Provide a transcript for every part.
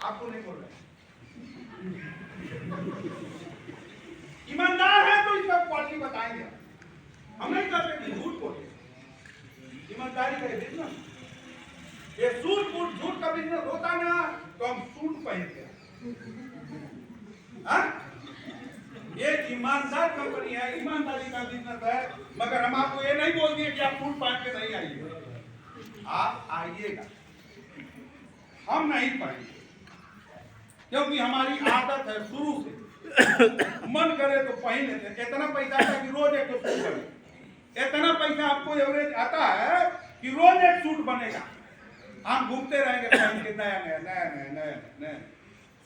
आपको नहीं बोल रहे। ईमानदार है तो इसका क्वालिटी बताएंगे। हम नहीं कर रहे झूठ बोले, ईमानदारी का बिजनेस। ये सूट बूट झूठ का बिजनेस होता ना तो हम सूट पहनते हैं। एक ईमानदार कंपनी है, ईमानदारी का बिजनेस है, मगर हम आपको ये नहीं बोल दिए कि आप सूट पहन के नहीं आइए। आप आइएगा, हम नहीं पाएंगे क्योंकि हमारी आदत है शुरू से, मन करे तो पहन लेते हैं। इतना पैसा आता कि रोज एक सूट बने, इतना पैसा आपको एवरेज आता है कि रोज एक सूट बनेगा। हम घूमते रहेंगे पहन के नया नया नया नया नया नया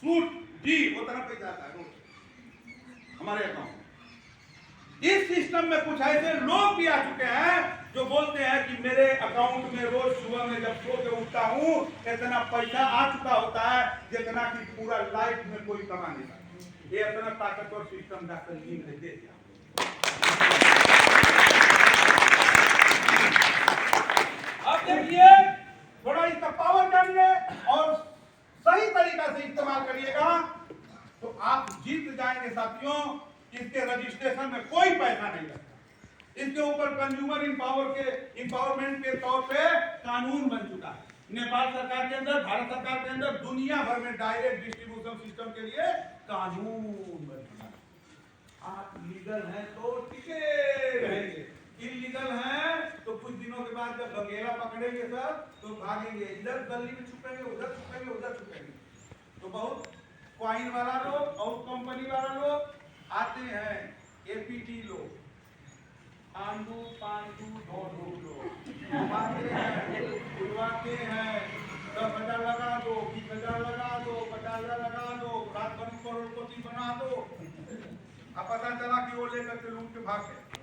सूट। जी उतना पैसा आता है रोज हमारे अकाउंट। इस सिस्टम में कुछ ऐसे लोग भी आ चुके हैं जो बोलते हैं कि मेरे अकाउंट में रोज सुबह में जब सो के उठता हूँ इतना पैसा आ चुका होता है जितना कि पूरा लाइफ में कोई कमा नहीं सकता। ये इतना ताकतवर सिस्टम डॉक्टर जी ने दे दिया। अब देखिए थोड़ा इसका पावर जानिए और सही तरीका से इस्तेमाल करिएगा तो आप जीत जाएंगे साथियों। इसके रजिस्ट्रेशन में कोई पैसा नहीं लगता। इसके ऊपर कंज्यूमर इंपावरमेंट के तौर पे कानून बन चुका है। नेपाल सरकार के अंदर, भारत सरकार के अंदर, दुनिया भर में डायरेक्ट डिस्ट्रीब्यूशन सिस्टम के लिए कानून बन चुका है। आप लीगल हैं तो टिके रहेंगे, इलीगल हैं तो कुछ दिनों के बाद जब बघेला पकड़ेंगे सर तो भागेंगे, इधर गली में छुपेंगे, उधर छुपेंगे, उधर छुपेंगे। तो बहुत क्वाइन वाला लोग और कंपनी वाला लोग आते हैं, एपीटी लोग, आंडू पांडू ढोंढू लोग आते हैं, बुलवाते हैं, 10,000 लगा दो, 20,000 लगा दो, 50,000 लगा दो, रात भर करोड़पति बना दो। अब पता चला कि वो लेकर के लूट के भाग गए।